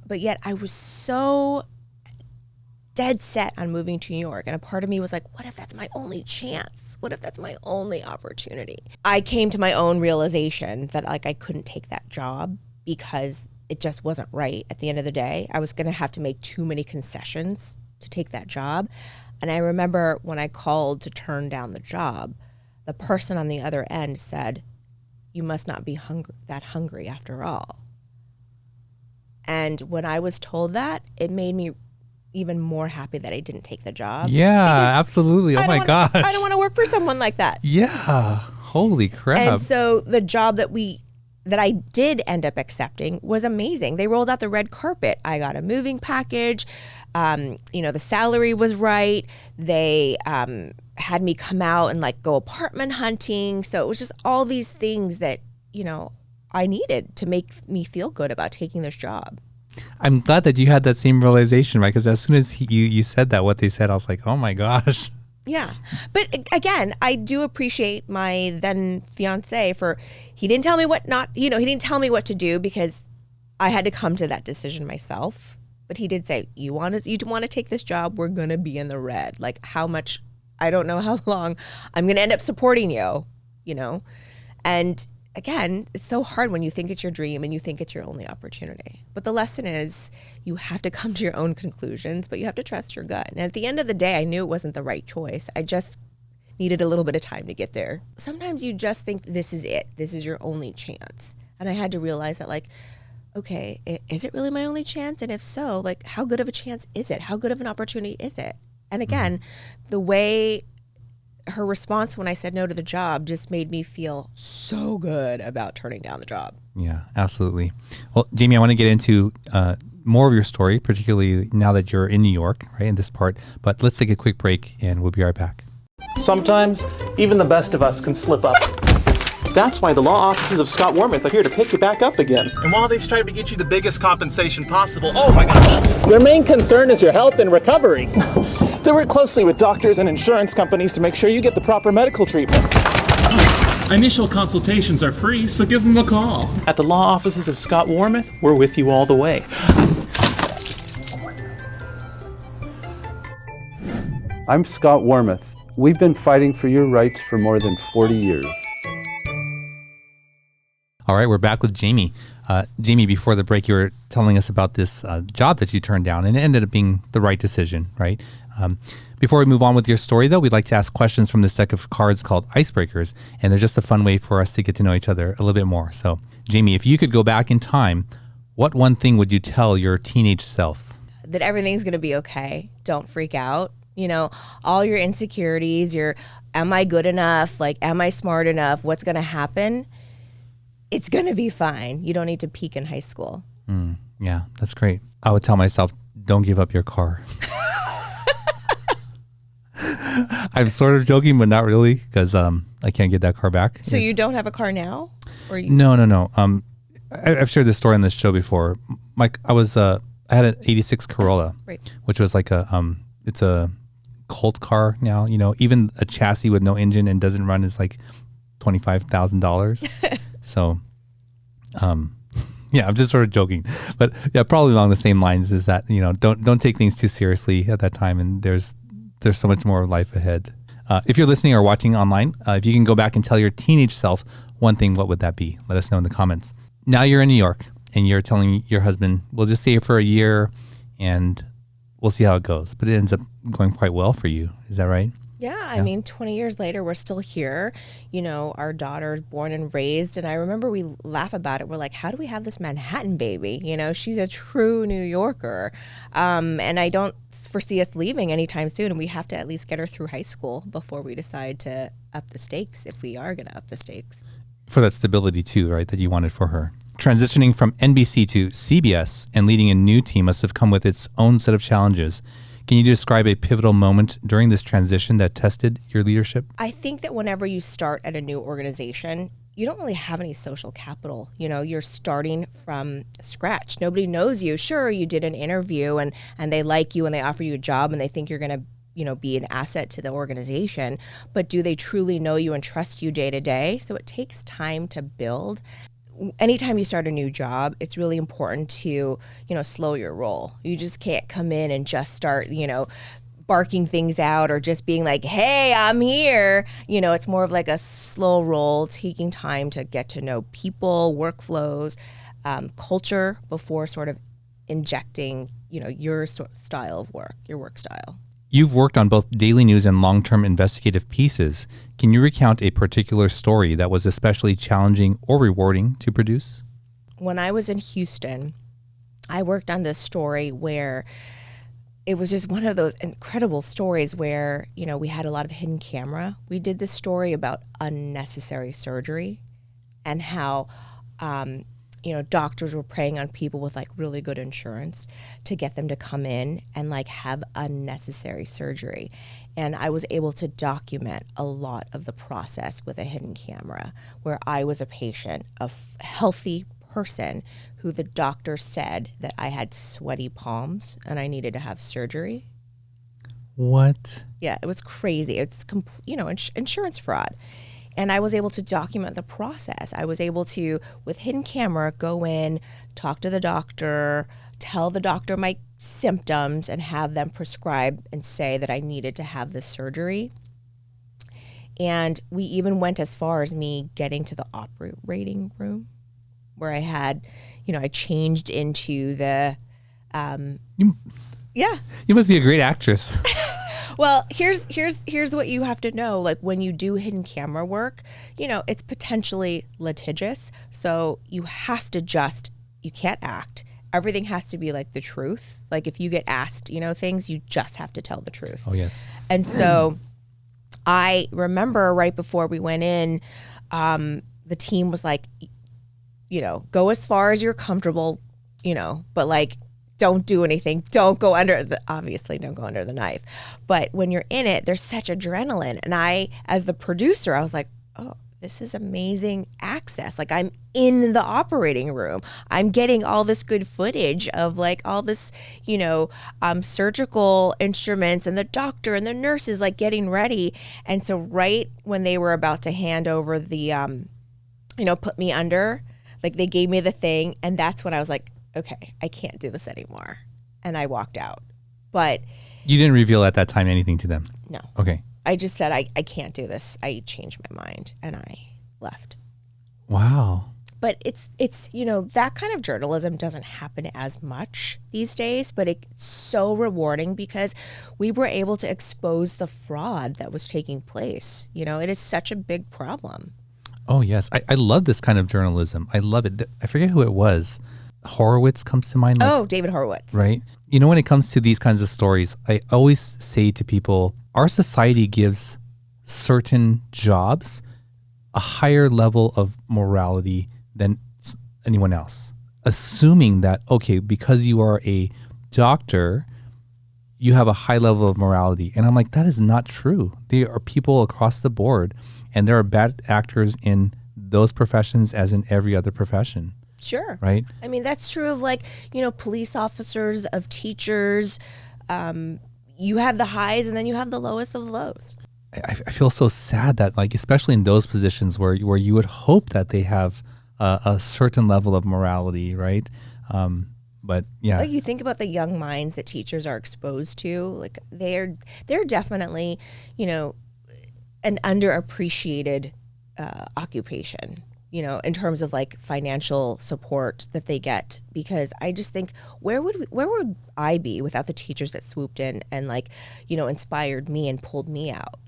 But yet I was so dead set on moving to New York. And a part of me was like, what if that's my only chance? What if that's my only opportunity? I came to my own realization that like I couldn't take that job because it just wasn't right at the end of the day. I was going to have to make too many concessions to take that job. And I remember when I called to turn down the job, the person on the other end said, you must not be that hungry after all. And when I was told that, it made me even more happy that I didn't take the job. Yeah, absolutely. Oh my gosh. I don't want to work for someone like that. Yeah. Holy crap. And so the job that I did end up accepting was amazing. They rolled out the red carpet. I got a moving package. The salary was right. They had me come out and like go apartment hunting. So it was just all these things that, you know, I needed to make me feel good about taking this job. I'm glad that you had that same realization, right? Because as soon as you said that, what they said, I was like, oh my gosh. Yeah. But again, I do appreciate my then fiance he didn't tell me he didn't tell me what to do because I had to come to that decision myself. But he did say, you want to take this job, we're going to be in the red. Like how much, I don't know how long I'm going to end up supporting you, you know? And again, it's so hard when you think it's your dream and you think it's your only opportunity. But the lesson is you have to come to your own conclusions, but you have to trust your gut. And at the end of the day, I knew it wasn't the right choice. I just needed a little bit of time to get there. Sometimes you just think this is it. This is your only chance. And I had to realize that like, okay, is it really my only chance? And if so, like how good of a chance is it? How good of an opportunity is it? And again, the way her response when I said no to the job just made me feel so good about turning down the job. Yeah, absolutely. Well, Jamie, I want to get into more of your story, particularly now that you're in New York, right, in this part. But let's take a quick break and we'll be right back. Sometimes, even the best of us can slip up. That's why the law offices of Scott Wormuth are here to pick you back up again. And while they strive to get you the biggest compensation possible, oh my gosh! Their main concern is your health and recovery. They work closely with doctors and insurance companies to make sure you get the proper medical treatment. Initial consultations are free, so give them a call. At the law offices of Scott Wormuth, we're with you all the way. I'm Scott Wormuth. We've been fighting for your rights for more than 40 years. All right, we're back with Jamie. Jamie, before the break, you were telling us about this job that you turned down, and it ended up being the right decision, right? Before we move on with your story, though, we'd like to ask questions from this deck of cards called Icebreakers, and they're just a fun way for us to get to know each other a little bit more. So, Jamie, if you could go back in time, what one thing would you tell your teenage self? That everything's going to be okay. Don't freak out. You know, all your insecurities, am I good enough? Like, am I smart enough? What's going to happen? It's going to be fine. You don't need to peak in high school. Yeah, that's great. I would tell myself, don't give up your car. I'm sort of joking, but not really, because I can't get that car back. So you don't have a car now? No. I've shared this story on this show before. I had an '86 Corolla, right, which was like it's a cult car now. You know, even a chassis with no engine and doesn't run is like $25,000. So, yeah, I'm just sort of joking, but yeah, probably along the same lines is that, you know, don't take things too seriously at that time, and there's so much more life ahead. If you're listening or watching online, if you can go back and tell your teenage self one thing, what would that be? Let us know in the comments. Now you're in New York and you're telling your husband, we'll just stay here for a year and we'll see how it goes. But it ends up going quite well for you. Is that right? Yeah, I mean, 20 years later, we're still here. You know, our daughter's born and raised. And I remember we laugh about it. We're like, how do we have this Manhattan baby? You know, she's a true New Yorker. And I don't foresee us leaving anytime soon. And we have to at least get her through high school before we decide to up the stakes, if we are going to up the stakes. For that stability too, right, that you wanted for her. Transitioning from NBC to CBS and leading a new team must have come with its own set of challenges. Can you describe a pivotal moment during this transition that tested your leadership? I think that whenever you start at a new organization, you don't really have any social capital. You know, you're starting from scratch. Nobody knows you. Sure, you did an interview and they like you and they offer you a job and they think you're going to, you know, be an asset to the organization. But do they truly know you and trust you day to day? So it takes time to build. Anytime you start a new job, it's really important to, you know, slow your roll. You just can't come in and just start, you know, barking things out or just being like, hey, I'm here. You know, it's more of like a slow roll, taking time to get to know people, workflows, culture before sort of injecting, you know, your style of work, your work style. You've worked on both daily news and long-term investigative pieces. Can you recount a particular story that was especially challenging or rewarding to produce? When I was in Houston, I worked on this story where it was just one of those incredible stories where, you know, we had a lot of hidden camera. We did this story about unnecessary surgery and how, you know, doctors were preying on people with like really good insurance to get them to come in and like have unnecessary surgery. And I was able to document a lot of the process with a hidden camera where I was a patient, a healthy person who the doctor said that I had sweaty palms and I needed to have surgery. What? Yeah, it was crazy. It's you know, insurance fraud. And I was able to document the process. I was able to, with hidden camera, go in, talk to the doctor, tell the doctor my symptoms, and have them prescribe and say that I needed to have this surgery. And we even went as far as me getting to the operating room where I had, you know, I changed into the, yeah. You must be a great actress. Well, here's what you have to know. Like when you do hidden camera work, you know, it's potentially litigious. So you have to you can't act. Everything has to be like the truth. Like if you get asked, you know, things, you just have to tell the truth. Oh, yes. And so I remember right before we went in, the team was like, you know, go as far as you're comfortable, you know, but like, don't do anything. Don't go under obviously don't go under the knife. But when you're in it, there's such adrenaline. And I, as the producer, I was like, oh, this is amazing access. Like I'm in the operating room. I'm getting all this good footage of like all this, you know, surgical instruments and the doctor and the nurses like getting ready. And so right when they were about to hand over the, you know, put me under, like they gave me the thing. And that's when I was like, okay, I can't do this anymore. And I walked out. But you didn't reveal at that time anything to them? No. Okay. I just said, I can't do this. I changed my mind and I left. Wow. But it's, you know, that kind of journalism doesn't happen as much these days, but it's so rewarding because we were able to expose the fraud that was taking place. You know, it is such a big problem. Oh, yes. I love this kind of journalism. I love it. I forget who it was. Horowitz comes to mind. Like, David Horowitz. Right. You know, when it comes to these kinds of stories, I always say to people, our society gives certain jobs a higher level of morality than anyone else, assuming that, okay, because you are a doctor, you have a high level of morality. And I'm like, that is not true. There are people across the board, and there are bad actors in those professions as in every other profession. Sure. Right? I mean, that's true of like, you know, police officers, of teachers. You have the highs and then you have the lowest of the lows. I feel so sad that, like, especially in those positions where you would hope that they have a certain level of morality, right? But yeah. Like you think about the young minds that teachers are exposed to, like they're definitely, you know, an underappreciated occupation. in terms of like financial support that they get, because I just think where would I be without the teachers that swooped in and like, inspired me and pulled me out,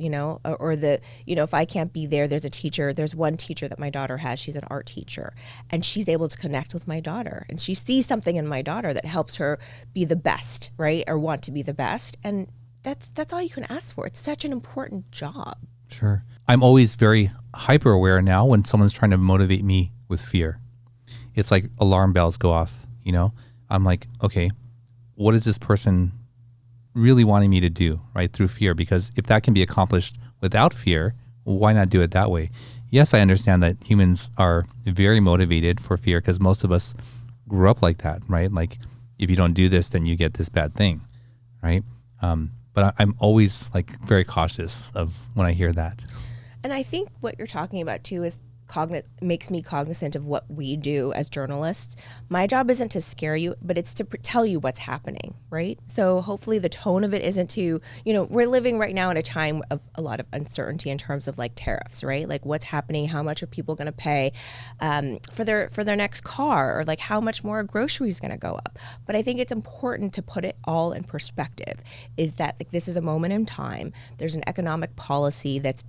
or the, if I can't be there, there's one teacher that my daughter has, she's an art teacher, and she's able to connect with my daughter, and she sees something in my daughter that helps her be the best, right? Or want to be the best. And that's all you can ask for. It's such an important job. Sure. I'm always very hyper aware now when someone's trying to motivate me with fear. It's like alarm bells go off, I'm like, okay, what is this person really wanting me to do, right? Through fear, because if that can be accomplished without fear, why not do it that way? Yes, I understand that humans are very motivated for fear because most of us grew up like that, right? Like if you don't do this, then you get this bad thing, right? But I'm always like very cautious of when I hear that. And I think what you're talking about too is makes me cognizant of what we do as journalists. My job isn't to scare you, but it's to tell you what's happening, right? So hopefully the tone of it isn't to, we're living right now in a time of a lot of uncertainty in terms of like tariffs, right? Like what's happening, how much are people going to pay for their next car, or like how much more a grocery is going to go up. But I think it's important to put it all in perspective, is that like, this is a moment in time. There's an economic policy that's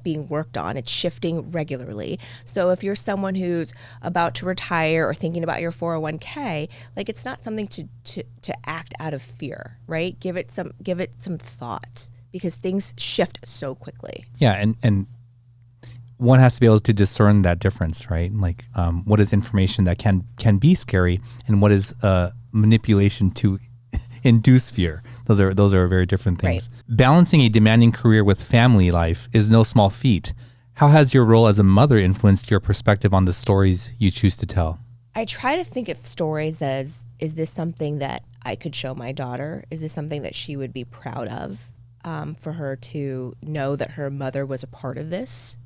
being worked on. It's shifting regularly. So if you're someone who's about to retire or thinking about your 401k, like it's not something to act out of fear, right? Give it some thought, because things shift so quickly. Yeah, and one has to be able to discern that difference, right? Like what is information that can be scary, and what is manipulation to induce fear. Those are very different things. Right. Balancing a demanding career with family life is no small feat. How has your role as a mother influenced your perspective on the stories you choose to tell? I try to think of stories as, is this something that I could show my daughter? Is this something that she would be proud of, for her to know that her mother was a part of this?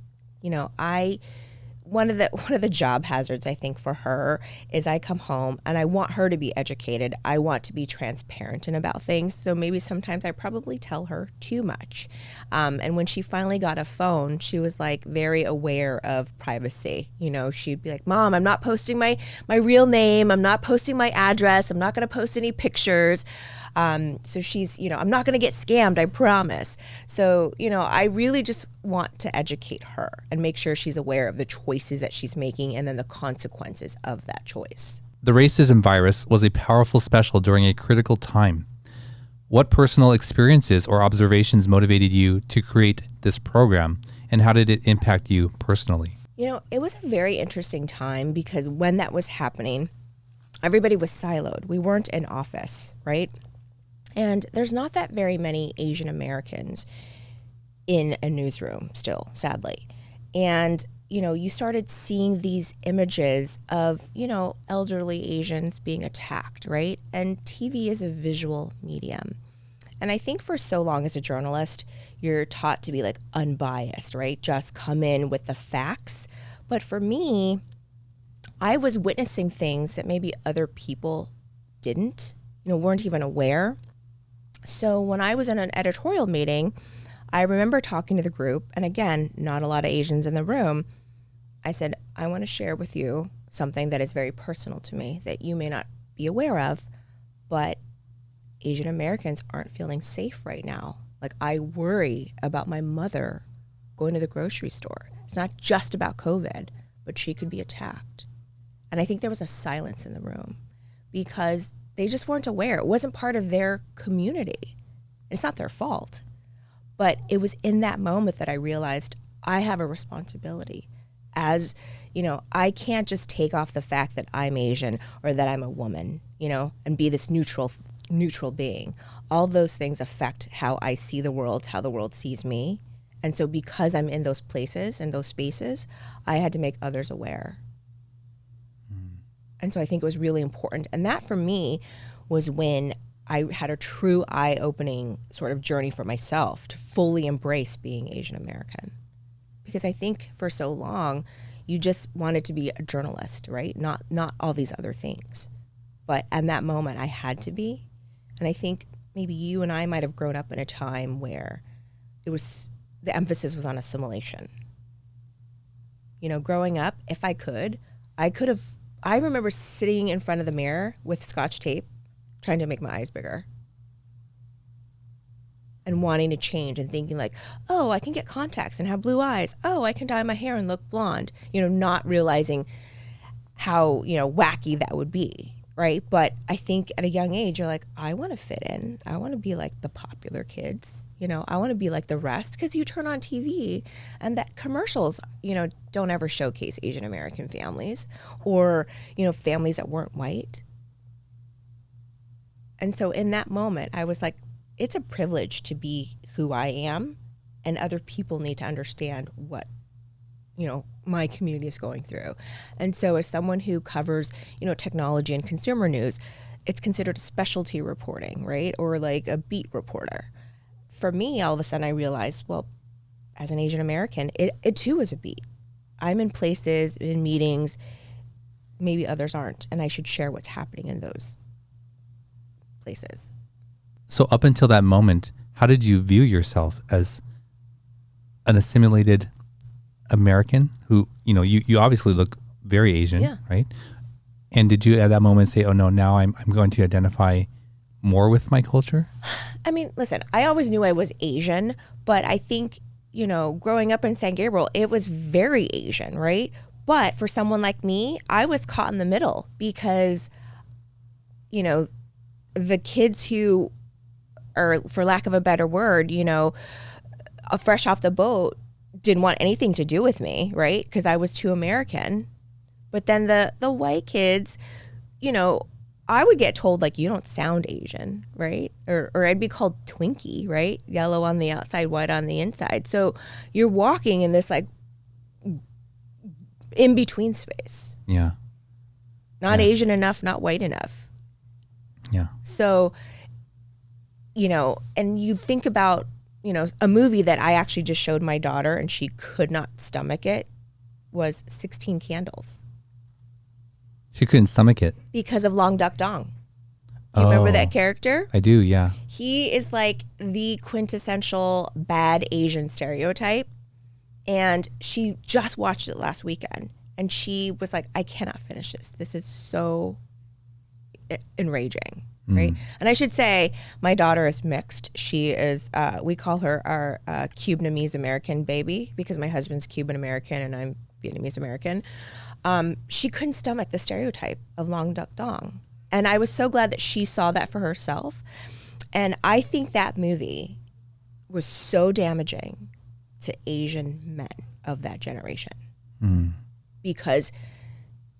One of the job hazards, I think, for her is I come home and I want her to be educated. I want to be transparent about things. So maybe sometimes I probably tell her too much. And when she finally got a phone, she was like very aware of privacy. She'd be like, Mom, I'm not posting my real name. I'm not posting my address. I'm not going to post any pictures. So she's, I'm not going to get scammed, I promise. So, I really just want to educate her and make sure she's aware of the choices that she's making and then the consequences of that choice. The racism virus was a powerful special during a critical time. What personal experiences or observations motivated you to create this program, and how did it impact you personally? It was a very interesting time, because when that was happening, everybody was siloed. We weren't in office, right? And there's not that very many Asian Americans in a newsroom still, sadly. And, you started seeing these images of, elderly Asians being attacked, right? And TV is a visual medium. And I think for so long as a journalist, you're taught to be like unbiased, right? Just come in with the facts. But for me, I was witnessing things that maybe other people didn't, weren't even aware. So when I was in an editorial meeting, I remember talking to the group, and again, not a lot of Asians in the room. I said, I want to share with you something that is very personal to me that you may not be aware of, but Asian Americans aren't feeling safe right now. Like, I worry about my mother going to the grocery store. It's not just about COVID, but she could be attacked. And I think there was a silence in the room because they just weren't aware. It wasn't part of their community. It's not their fault. But it was in that moment that I realized I have a responsibility. As, I can't just take off the fact that I'm Asian or that I'm a woman, and be this neutral being. All those things affect how I see the world, how the world sees me. And so because I'm in those places and those spaces, I had to make others aware. And so I think it was really important. And that for me was when I had a true eye-opening sort of journey for myself to fully embrace being Asian American. Because I think for so long, you just wanted to be a journalist, right? Not all these other things. But at that moment, I had to be. And I think maybe you and I might have grown up in a time where the emphasis was on assimilation. growing up, if I could have, I remember sitting in front of the mirror with Scotch tape, trying to make my eyes bigger and wanting to change and thinking like, oh, I can get contacts and have blue eyes. Oh, I can dye my hair and look blonde, not realizing how, wacky that would be. Right. But I think at a young age, you're like, I want to fit in. I want to be like the popular kids. I want to be like the rest, because you turn on TV and that commercials, don't ever showcase Asian American families or, families that weren't white. And so in that moment, I was like, it's a privilege to be who I am, and other people need to understand what, my community is going through. And so as someone who covers, technology and consumer news, it's considered specialty reporting, right? Or like a beat reporter. For me, all of a sudden I realized, well, as an Asian American, it too is a beat. I'm in places, in meetings, maybe others aren't, and I should share what's happening in those places. So up until that moment, how did you view yourself as an assimilated American who, you obviously look very Asian, right? And did you at that moment say, oh no, now I'm going to identify more with my culture? I mean, listen, I always knew I was Asian, but I think, growing up in San Gabriel, it was very Asian, right? But for someone like me, I was caught in the middle because, the kids who are, for lack of a better word, fresh off the boat, didn't want anything to do with me, right? Because I was too American. But then the white kids, I would get told, like, you don't sound Asian, right? Or I'd be called Twinkie, right? Yellow on the outside, white on the inside. So you're walking in this, like, in-between space. Yeah. Not Asian enough, not white enough. Yeah. So, and you think about, a movie that I actually just showed my daughter and she could not stomach it was 16 Candles. She couldn't stomach it. Because of Long Duck Dong. Do you remember that character? I do, yeah. He is like the quintessential bad Asian stereotype. And she just watched it last weekend. And she was like, I cannot finish this. This is so enraging, right? And I should say my daughter is mixed. She is, we call her our Cubanese American baby because my husband's Cuban American and I'm Vietnamese American. She couldn't stomach the stereotype of Long Duck Dong. And I was so glad that she saw that for herself. And I think that movie was so damaging to Asian men of that generation. Because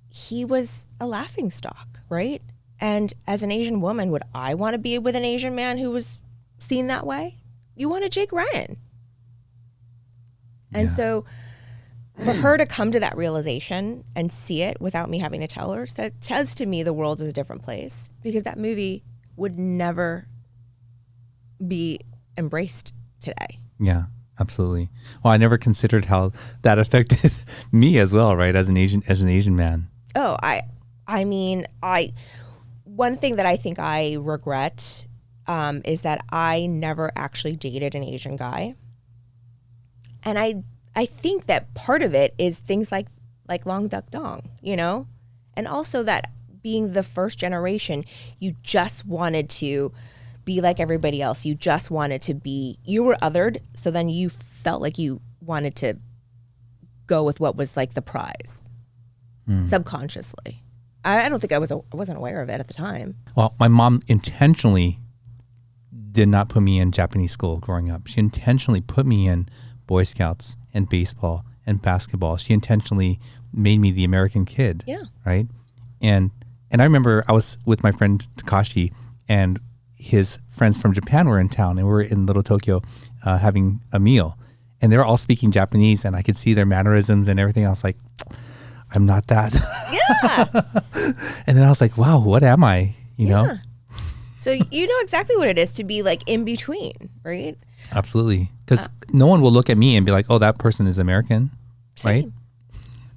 he was a laughingstock, right? And as an Asian woman, would I want to be with an Asian man who was seen that way? You wanted Jake Ryan. And so for her to come to that realization and see it without me having to tell her, says to me the world is a different place, because that movie would never be embraced today. Yeah, absolutely. Well, I never considered how that affected me as well, right? As an Asian man. Oh, I mean, one thing that I think I regret is that I never actually dated an Asian guy. And I think that part of it is things like Long Duck Dong, and also that being the first generation, you just wanted to be like everybody else. You just wanted to be, you were othered. So then you felt like you wanted to go with what was like the prize subconsciously. I don't think I wasn't aware of it at the time. Well, my mom intentionally did not put me in Japanese school growing up. She intentionally put me in Boy Scouts and baseball and basketball. She intentionally made me the American kid. Yeah. Right. And I remember I was with my friend Takashi, and his friends from Japan were in town, and we were in Little Tokyo having a meal, and they were all speaking Japanese, and I could see their mannerisms and everything. I was like, I'm not that. Yeah. And then I was like, wow, what am I? You know? So you know exactly what it is to be like in between, right? Absolutely. Because no one will look at me and be like, oh, that person is American, right?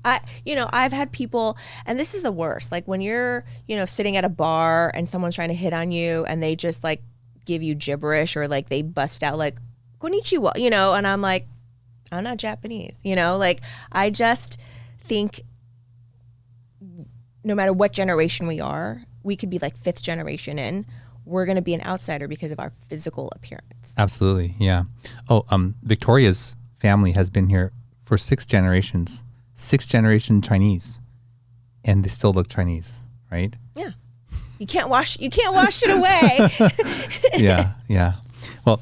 I've had people, and this is the worst, like when you're, sitting at a bar and someone's trying to hit on you and they just like give you gibberish, or like they bust out like, konnichiwa, and I'm like, I'm not Japanese, like think no matter what generation we are, we could be like 5th generation in, we're going to be an outsider because of our physical appearance. Absolutely. Yeah. Oh, Victoria's family has been here for 6 generations, 6th generation Chinese, and they still look Chinese, right? Yeah. You can't wash it away. Yeah. Well,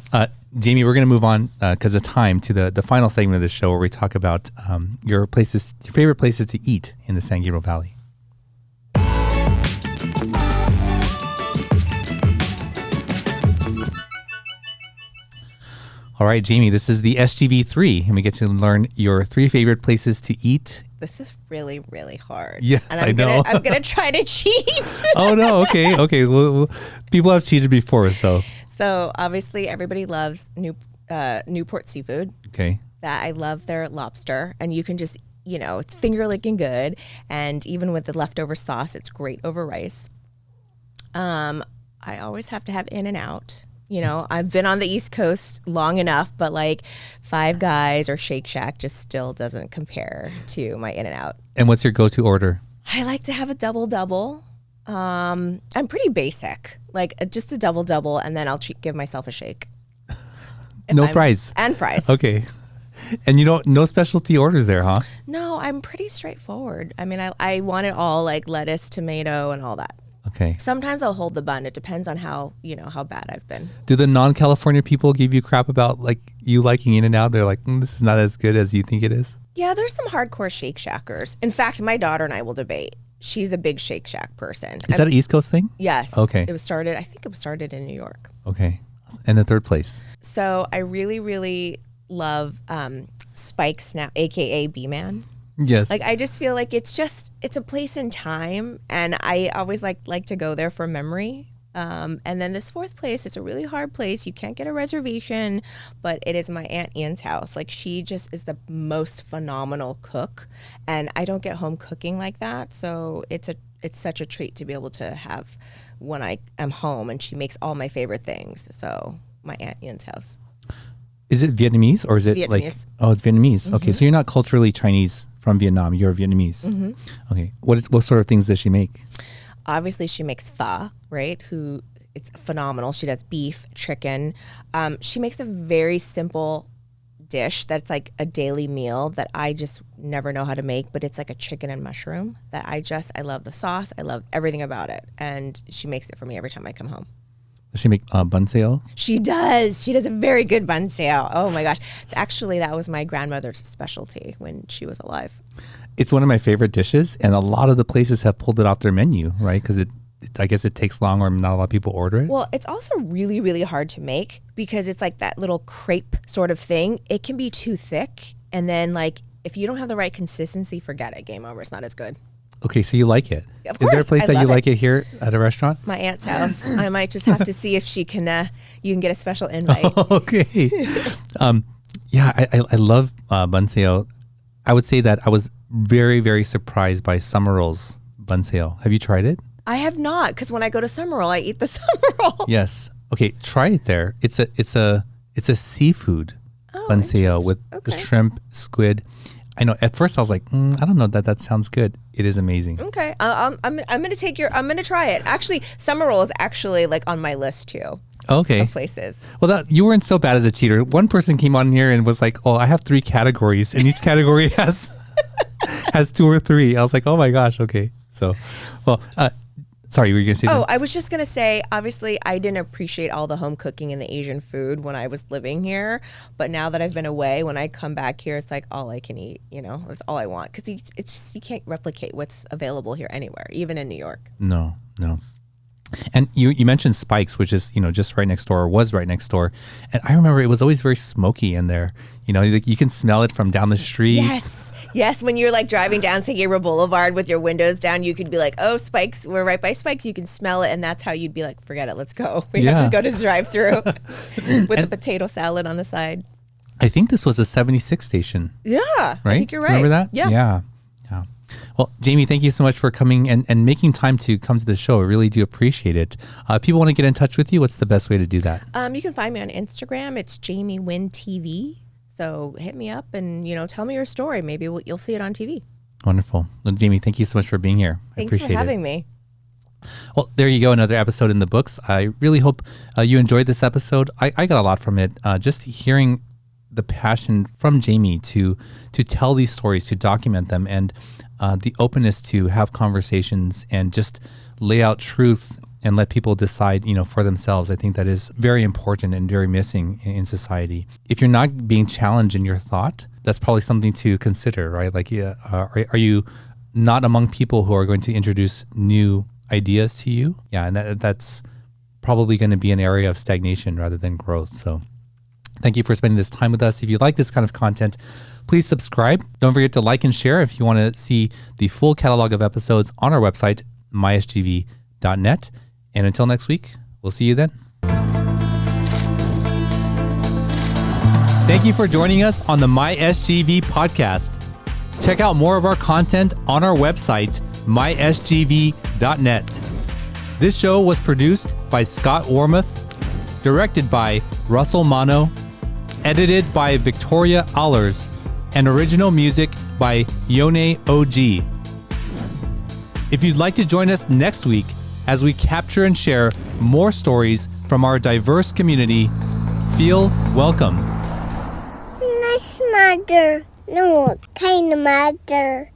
Jamie, we're going to move on because of time to the final segment of the show where we talk about your favorite places to eat in the San Gabriel Valley. All right, Jamie, this is the SGV 3, and we get to learn your 3 favorite places to eat. This is really, really hard. Yes, and I know. I'm going to try to cheat. Oh, no. Okay. Well, people have cheated before, so. So obviously everybody loves Newport seafood. Okay. That I love their lobster, and you can just, it's finger licking good. And even with the leftover sauce, it's great over rice. I always have to have In-N-Out. I've been on the East Coast long enough, but like Five Guys or Shake Shack just still doesn't compare to my In-N-Out. And what's your go-to order? I like to have a double-double. I'm pretty basic, like just a double-double, and then I'll give myself a shake. No fries? And fries. Okay. And no specialty orders there, huh? No, I'm pretty straightforward. I mean, I want it all, like lettuce, tomato, and all that. Okay. Sometimes I'll hold the bun. It depends on how bad I've been. Do the non-California people give you crap about like you liking In-N-Out? They're like, this is not as good as you think it is. Yeah, there's some hardcore Shake Shackers. In fact, my daughter and I will debate. She's a big Shake Shack person. Is that an East Coast thing? Yes. Okay. I think it was started in New York. Okay. And the 3rd place? So I really, really love Spike's now, AKA B-Man. Yes. Like I just feel like it's a place in time, and I always like to go there for memory. And then this 4th place, it's a really hard place. You can't get a reservation, but it is my Aunt Ian's house. Like she just is the most phenomenal cook, and I don't get home cooking like that. So it's such a treat to be able to have when I am home, and she makes all my favorite things. So my Aunt Ian's house. Is it Vietnamese or is it Vietnamese. like, oh, it's Vietnamese. Mm-hmm. Okay. So you're not culturally Chinese from Vietnam. You're Vietnamese. Mm-hmm. Okay. What sort of things does she make? Obviously she makes pho, right? It's phenomenal. She does beef, chicken. She makes a very simple dish that's like a daily meal that I just never know how to make, but it's like a chicken and mushroom that I love the sauce. I love everything about it. And she makes it for me every time I come home. Does she make bun sale? She does. She does a very good bun sale. Oh my gosh. Actually, that was my grandmother's specialty when she was alive. It's one of my favorite dishes, and a lot of the places have pulled it off their menu, right? Because I guess it takes long, or not a lot of people order it. Well, it's also really, really hard to make because it's like that little crepe sort of thing. It can be too thick, and then like if you don't have the right consistency, forget it. Game over. It's not as good. Okay, so you like it. Of Is there a course, place I that you love like it. it here at a restaurant? My aunt's house. I might just have to see if she can. You can get a special invite. Okay. Yeah, I love bun sale. I would say that I was very, very surprised by Summerall's bun sale. Have you tried it? I have not, because when I go to Summerall, I eat the Summerall. Yes. Okay, try it there. It's a seafood bun sale with the shrimp, squid. I know. At first, I was like, I don't know that sounds good. It is amazing. Okay, I'm gonna try it. Actually, Summerall is actually like on my list too. Okay. Of places. Well, you weren't so bad as a cheater. One person came on here and was like, "Oh, I have 3 categories, and each category has 2 or 3." I was like, "Oh my gosh." Okay. So, well, sorry, were you gonna say something? I was just gonna say, obviously, I didn't appreciate all the home cooking and the Asian food when I was living here. But now that I've been away, when I come back here, it's like all I can eat. That's all I want, because you can't replicate what's available here anywhere, even in New York. No. And you mentioned Spike's, which is just right next door, or was right next door, and I remember it was always very smoky in there. Like you can smell it from down the street. Yes. When you're like driving down San Gabriel Boulevard with your windows down, you could be like, "Oh, Spike's, we're right by Spike's." You can smell it, and that's how you'd be like, "Forget it, let's go. We have to go to the drive-through with the potato salad on the side." I think this was a 76 station. Yeah, right. I think you're right. Remember that? Yeah. Well, Jamie, thank you so much for coming and making time to come to the show. I really do appreciate it. If people want to get in touch with you, what's the best way to do that? You can find me on Instagram. It's Jamie Nguyen TV. So hit me up and tell me your story. Maybe you'll see it on TV. Wonderful. Well, Jamie, thank you so much for being here. I Thanks appreciate for having it. me. Well, there you go. Another episode in the books. I really hope you enjoyed this episode. I got a lot from it. Just hearing the passion from Jamie to tell these stories, to document them, and the openness to have conversations and just lay out truth and let people decide, for themselves. I think that is very important and very missing in society. If you're not being challenged in your thought, that's probably something to consider, right? Like, are you not among people who are going to introduce new ideas to you? Yeah, and that's probably going to be an area of stagnation rather than growth. So thank you for spending this time with us. If you like this kind of content, please subscribe. Don't forget to like and share if you want to see the full catalog of episodes on our website, mysgv.net. And until next week, we'll see you then. Thank you for joining us on the MySGV podcast. Check out more of our content on our website, mysgv.net. This show was produced by Scott Wormuth, directed by Russell Mano, edited by Victoria Allers, and original music by Yone OG. If you'd like to join us next week as we capture and share more stories from our diverse community, feel welcome. Nice mother. No, kind of mother.